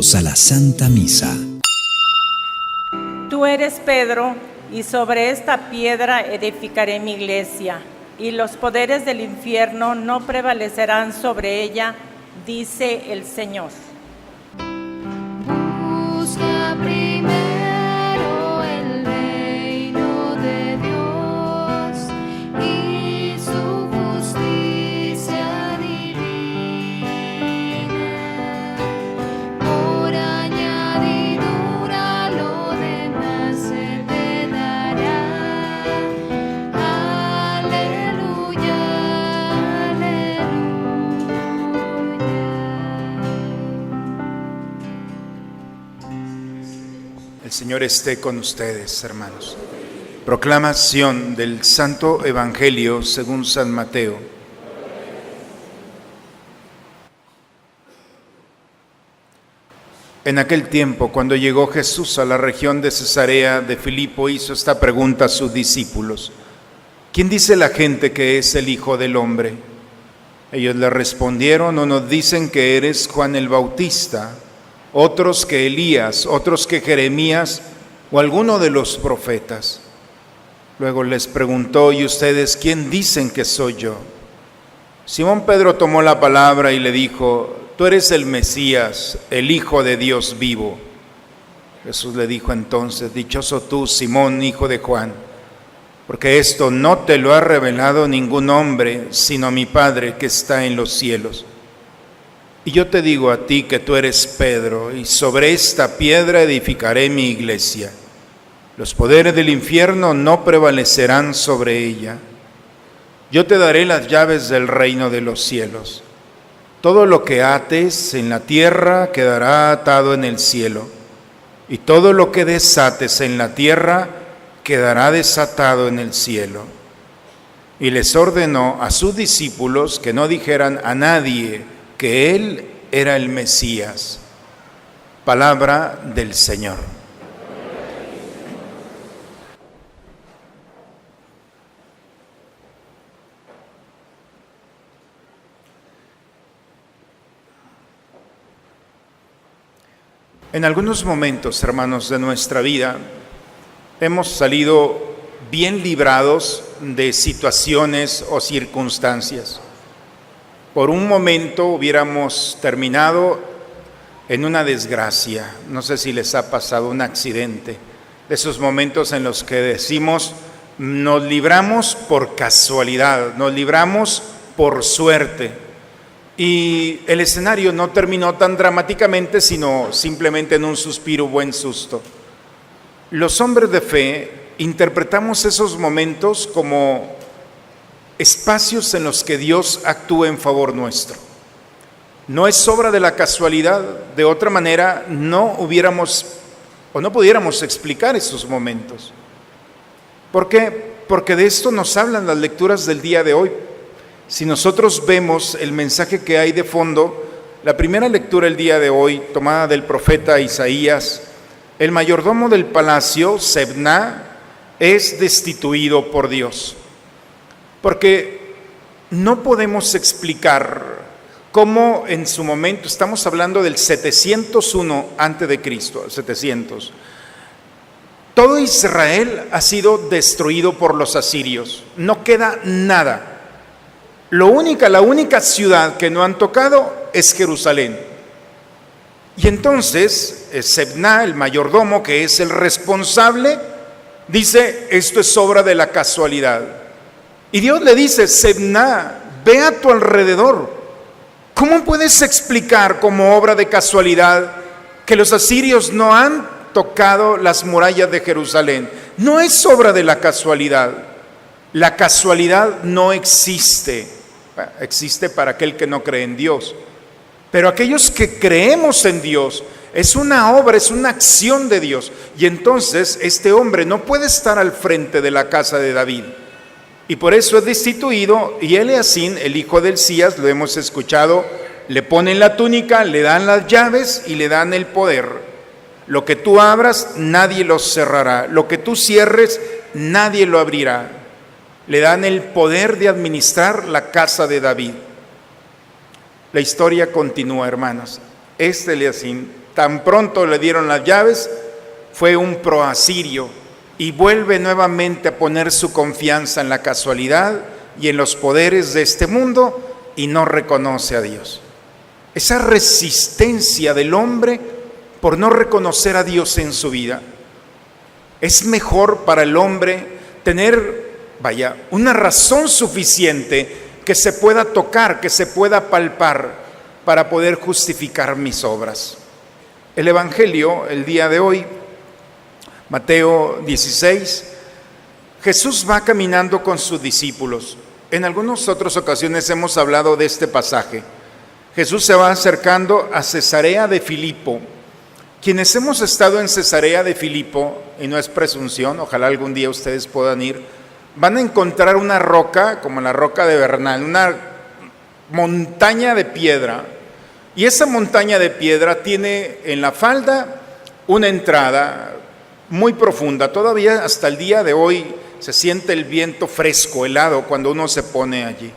Bienvenidos a la Santa Misa. Tú eres Pedro, y sobre esta piedra edificaré mi iglesia, y los poderes del infierno no prevalecerán sobre ella, dice el Señor. Busca primero el reino de Dios y su justicia divina. Por añadidura lo demás se te dará. Aleluya, El Señor esté con ustedes, hermanos. Proclamación del Santo Evangelio según San Mateo. En aquel tiempo, cuando llegó Jesús a la región de Cesarea de Filipo, hizo esta pregunta a sus discípulos: ¿quién dice la gente que es el Hijo del Hombre? Ellos le respondieron: unos dicen que eres Juan el Bautista, otros que Elías, otros que Jeremías o alguno de los profetas. Luego les preguntó: ¿y ustedes quién dicen que soy yo? Simón Pedro tomó la palabra y le dijo: tú eres el Mesías, el Hijo de Dios vivo. Jesús le dijo entonces: dichoso tú, Simón, hijo de Juan, porque esto no te lo ha revelado ningún hombre, sino mi Padre que está en los cielos. Y yo te digo a ti que tú eres Pedro, y sobre esta piedra edificaré mi iglesia. Los poderes del infierno no prevalecerán sobre ella. Yo te daré las llaves del reino de los cielos. Todo lo que ates en la tierra quedará atado en el cielo, y todo lo que desates en la tierra quedará desatado en el cielo. Y les ordenó a sus discípulos que no dijeran a nadie que Él era el Mesías. Palabra del Señor. En algunos momentos, hermanos, de nuestra vida, hemos salido bien librados de situaciones o circunstancias. Por un momento hubiéramos terminado en una desgracia. No sé si les ha pasado un accidente, de esos momentos en los que decimos: nos libramos por casualidad, nos libramos por suerte. Y el escenario no terminó tan dramáticamente, sino simplemente en un suspiro, buen susto. Los hombres de fe interpretamos esos momentos como espacios en los que Dios actúa en favor nuestro. No es obra de la casualidad. De otra manera no hubiéramos o no pudiéramos explicar esos momentos. ¿Por qué? Porque de esto nos hablan las lecturas del día de hoy. Si nosotros vemos el mensaje que hay de fondo, la primera lectura el día de hoy, tomada del profeta Isaías, el mayordomo del palacio, Sebna, es destituido por Dios. Porque no podemos explicar cómo en su momento, estamos hablando del 701 antes de Cristo, 700. Todo Israel ha sido destruido por los asirios, no queda nada. La única ciudad que no han tocado es Jerusalén. Y entonces Sebna, el mayordomo, que es el responsable, dice: esto es obra de la casualidad. Y Dios le dice: Sebna, ve a tu alrededor. ¿Cómo puedes explicar como obra de casualidad que los asirios no han tocado las murallas de Jerusalén? No es obra de la casualidad. La casualidad no existe. Existe para aquel que no cree en Dios. Pero aquellos que creemos en Dios, es una obra, es una acción de Dios. Y entonces este hombre no puede estar al frente de la casa de David. Y por eso es destituido, y Eliacín, el hijo de Hilcías, lo hemos escuchado, le ponen la túnica, le dan las llaves y le dan el poder. Lo que tú abras, nadie lo cerrará. Lo que tú cierres, nadie lo abrirá. Le dan el poder de administrar la casa de David. La historia continúa, hermanos. Eliacín Tan pronto le dieron las llaves, fue un proasirio y vuelve nuevamente a poner su confianza en la casualidad y en los poderes de este mundo y no reconoce a Dios. Esa resistencia del hombre por no reconocer a Dios en su vida. Es mejor para el hombre tener, una razón suficiente que se pueda tocar, que se pueda palpar para poder justificar mis obras. El Evangelio, el día de hoy, Mateo 16, Jesús va caminando con sus discípulos. En algunas otras ocasiones hemos hablado de este pasaje. Jesús se va acercando a Cesarea de Filipo. Quienes hemos estado en Cesarea de Filipo, y no es presunción, ojalá algún día ustedes puedan ir, van a encontrar una roca, como la roca de Bernal, una montaña de piedra, y esa montaña de piedra tiene en la falda una entrada muy profunda. Todavía hasta el día de hoy se siente el viento fresco, helado, cuando uno se pone allí.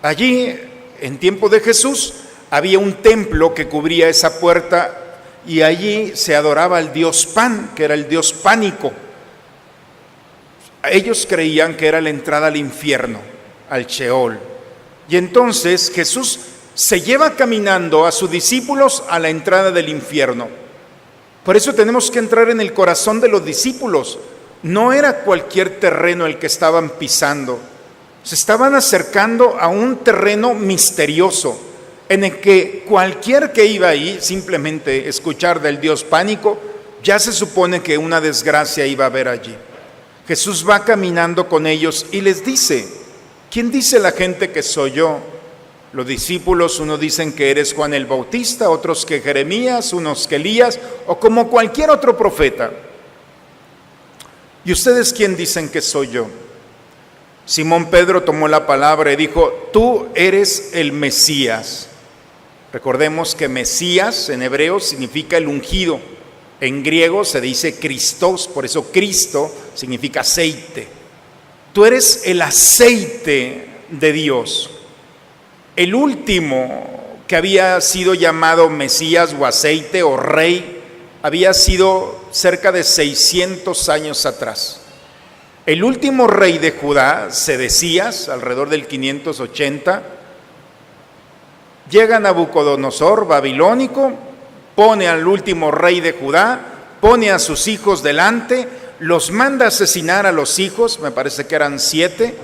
Allí, en tiempo de Jesús, había un templo que cubría esa puerta y allí se adoraba al dios Pan, que era el dios pánico. Ellos creían que era la entrada al infierno, al Sheol. Y entonces Jesús se lleva caminando a sus discípulos a la entrada del infierno. Por eso tenemos que entrar en el corazón de los discípulos. No era cualquier terreno el que estaban pisando. Se estaban acercando a un terreno misterioso, en el que cualquier que iba ahí, simplemente escuchar del dios pánico, ya se supone que una desgracia iba a haber allí. Jesús va caminando con ellos y les dice: ¿quién dice la gente que soy yo? Los discípulos, unos dicen que eres Juan el Bautista, otros que Jeremías, unos que Elías, o como cualquier otro profeta. ¿Y ustedes quién dicen que soy yo? Simón Pedro tomó la palabra y dijo: tú eres el Mesías. Recordemos que Mesías en hebreo significa el ungido. En griego se dice Christos, por eso Cristo significa aceite. Tú eres el aceite de Dios. El último que había sido llamado Mesías o aceite o rey había sido cerca de 600 años atrás. El último rey de Judá, Sedecías, alrededor del 580, llega Nabucodonosor, babilónico, pone al último rey de Judá, pone a sus hijos delante, los manda a asesinar a los hijos, me parece que eran 7,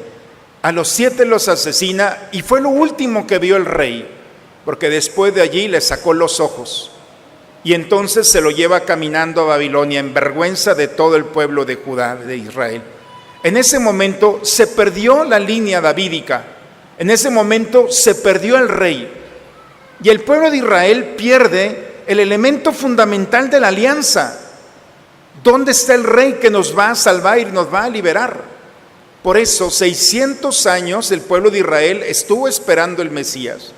a los 7 los asesina y fue lo último que vio el rey, porque después de allí le sacó los ojos y entonces se lo lleva caminando a Babilonia en vergüenza de todo el pueblo de Judá, de Israel. En ese momento se perdió la línea davídica, en ese momento se perdió el rey y el pueblo de Israel pierde el elemento fundamental de la alianza. ¿Dónde está el rey que nos va a salvar y nos va a liberar? Por eso 600 años el pueblo de Israel estuvo esperando el Mesías.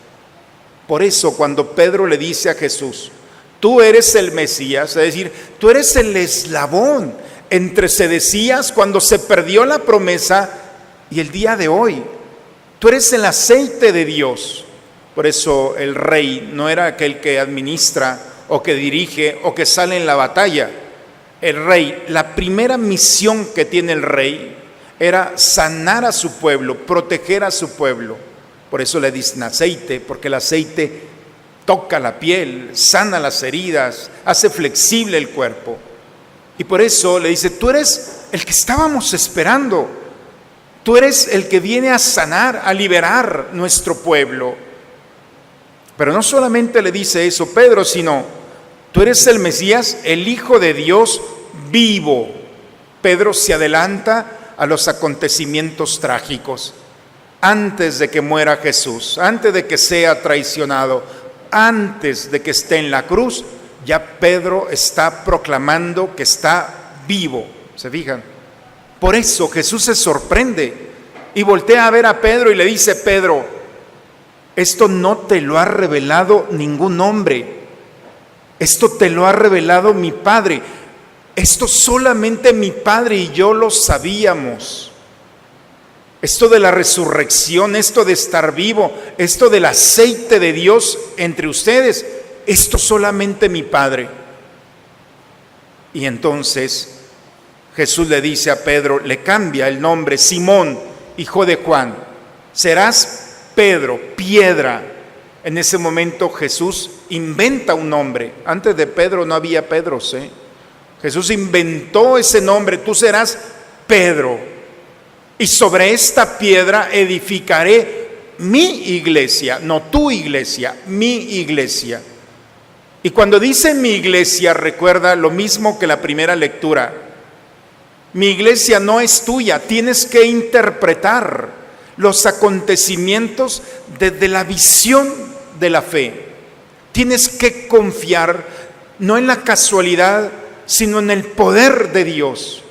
Por eso cuando Pedro le dice a Jesús: tú eres el Mesías, es decir, tú eres el eslabón entre Sedecías cuando se perdió la promesa y el día de hoy. Tú eres el aceite de Dios. Por eso el rey no era aquel que administra o que dirige o que sale en la batalla. El rey, la primera misión que tiene el rey era sanar a su pueblo, proteger a su pueblo. Por eso le dicen aceite, porque el aceite toca la piel, sana las heridas, hace flexible el cuerpo. Y por eso le dice: tú eres el que estábamos esperando, tú eres el que viene a sanar, a liberar nuestro pueblo. Pero no solamente le dice eso Pedro, sino: tú eres el Mesías, el Hijo de Dios vivo. Pedro se adelanta a los acontecimientos trágicos. Antes de que muera Jesús, antes de que sea traicionado, antes de que esté en la cruz, ya Pedro está proclamando que está vivo. ¿Se fijan? Por eso Jesús se sorprende y voltea a ver a Pedro y le dice: Pedro, esto no te lo ha revelado ningún hombre, esto te lo ha revelado mi Padre. Esto solamente mi Padre y yo lo sabíamos. Esto de la resurrección, esto de estar vivo, esto del aceite de Dios entre ustedes, esto solamente mi Padre. Y entonces Jesús le dice a Pedro, le cambia el nombre, Simón, hijo de Juan, serás Pedro, piedra. En ese momento Jesús inventa un nombre. Antes de Pedro no había Pedros, Jesús inventó ese nombre, tú serás Pedro. Y sobre esta piedra edificaré mi iglesia, no tu iglesia, mi iglesia. Y cuando dice mi iglesia, recuerda lo mismo que la primera lectura. Mi iglesia no es tuya, tienes que interpretar los acontecimientos desde la visión de la fe. Tienes que confiar no en la casualidad, sino en el poder de Dios.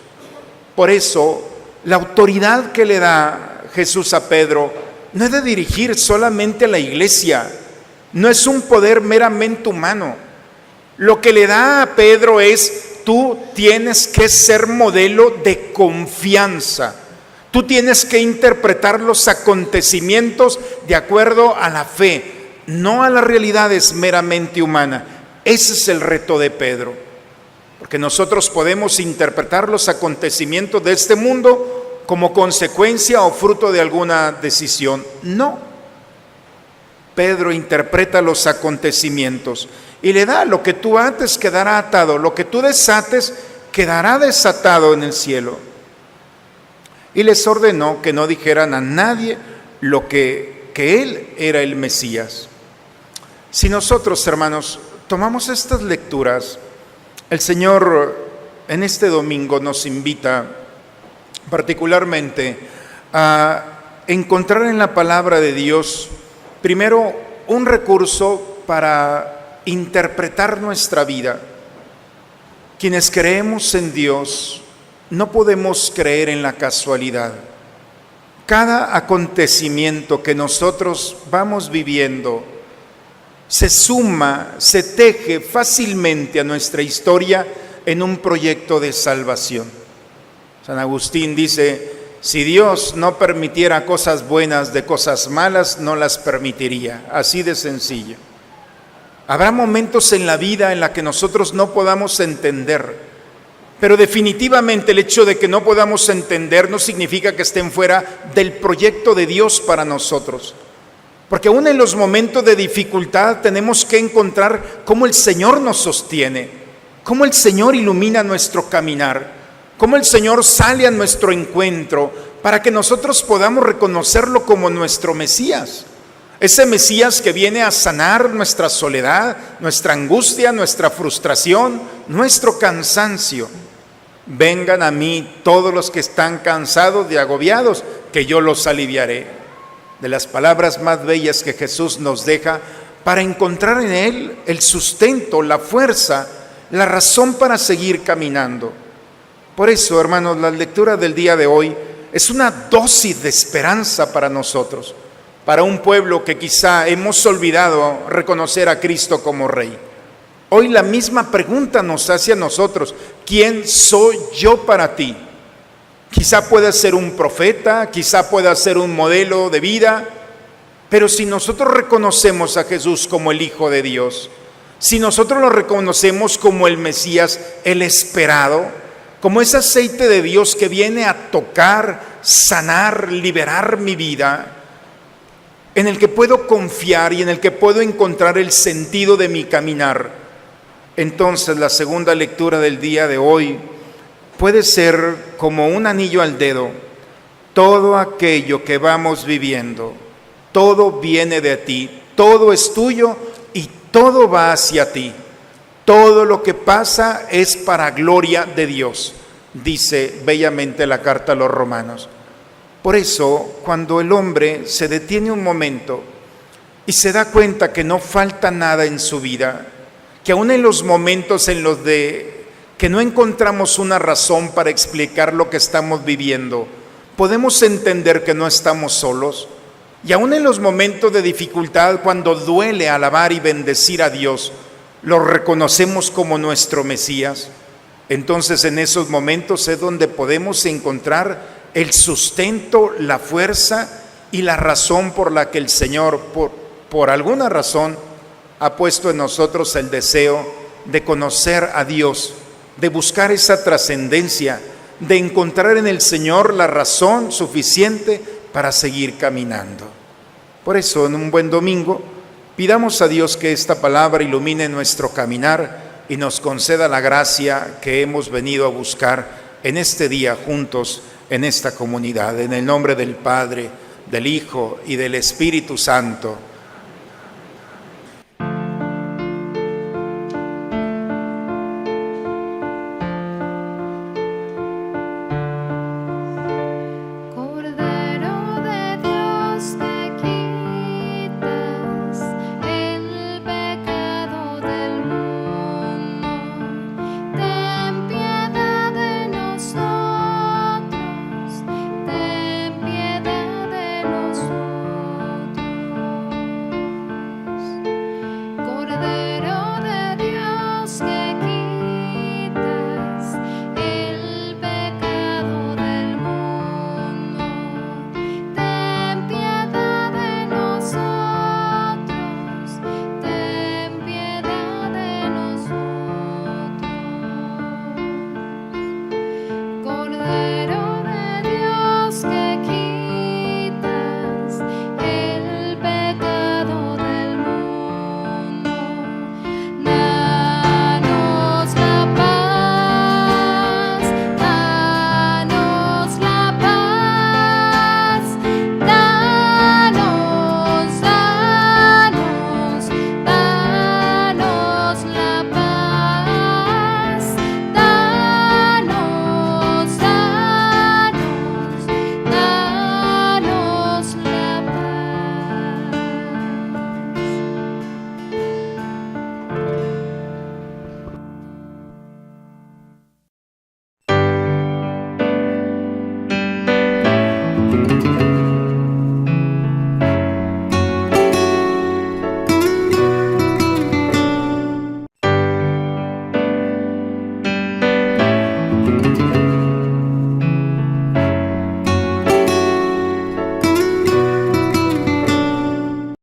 Por eso, la autoridad que le da Jesús a Pedro no es de dirigir solamente a la iglesia, no es un poder meramente humano. Lo que le da a Pedro es, tú tienes que ser modelo de confianza. Tú tienes que interpretar los acontecimientos de acuerdo a la fe, no a las realidades meramente humanas. Ese es el reto de Pedro. Porque nosotros podemos interpretar los acontecimientos de este mundo como consecuencia o fruto de alguna decisión. No. Pedro interpreta los acontecimientos y le da: lo que tú ates quedará atado, lo que tú desates quedará desatado en el cielo. Y les ordenó que no dijeran a nadie que él era el Mesías. Si nosotros, hermanos, tomamos estas lecturas, el Señor en este domingo nos invita particularmente a encontrar en la palabra de Dios, primero, un recurso para interpretar nuestra vida. Quienes creemos en Dios no podemos creer en la casualidad. Cada acontecimiento que nosotros vamos viviendo se suma, se teje fácilmente a nuestra historia en un proyecto de salvación. San Agustín dice: si Dios no permitiera cosas buenas de cosas malas, no las permitiría. Así de sencillo. Habrá momentos en la vida en los que nosotros no podamos entender, pero definitivamente el hecho de que no podamos entender no significa que estén fuera del proyecto de Dios para nosotros. Porque aún en los momentos de dificultad tenemos que encontrar cómo el Señor nos sostiene, cómo el Señor ilumina nuestro caminar, cómo el Señor sale a nuestro encuentro para que nosotros podamos reconocerlo como nuestro Mesías. Ese Mesías que viene a sanar nuestra soledad, nuestra angustia, nuestra frustración, nuestro cansancio. Vengan a mí todos los que están cansados y agobiados, que yo los aliviaré. De las palabras más bellas que Jesús nos deja para encontrar en Él el sustento, la fuerza, la razón para seguir caminando. Por eso, hermanos, la lectura del día de hoy es una dosis de esperanza para nosotros, para un pueblo que quizá hemos olvidado reconocer a Cristo como Rey. Hoy la misma pregunta nos hace a nosotros: ¿quién soy yo para ti? Quizá pueda ser un profeta, quizá pueda ser un modelo de vida, pero si nosotros reconocemos a Jesús como el Hijo de Dios, si nosotros lo reconocemos como el Mesías, el esperado, como ese aceite de Dios que viene a tocar, sanar, liberar mi vida, en el que puedo confiar y en el que puedo encontrar el sentido de mi caminar, entonces la segunda lectura del día de hoy puede ser como un anillo al dedo. Todo aquello que vamos viviendo, todo viene de ti, todo es tuyo y todo va hacia ti. Todo lo que pasa es para gloria de Dios, dice bellamente la carta a los Romanos. Por eso, cuando el hombre se detiene un momento y se da cuenta que no falta nada en su vida, que aún en los momentos en los que no encontramos una razón para explicar lo que estamos viviendo, podemos entender que no estamos solos. Y aún en los momentos de dificultad, cuando duele alabar y bendecir a Dios, lo reconocemos como nuestro Mesías. Entonces en esos momentos es donde podemos encontrar el sustento, la fuerza y la razón por la que el Señor, por alguna razón, ha puesto en nosotros el deseo de conocer a Dios, de buscar esa trascendencia, de encontrar en el Señor la razón suficiente para seguir caminando. Por eso, en un buen domingo, pidamos a Dios que esta palabra ilumine nuestro caminar y nos conceda la gracia que hemos venido a buscar en este día juntos, en esta comunidad. En el nombre del Padre, del Hijo y del Espíritu Santo.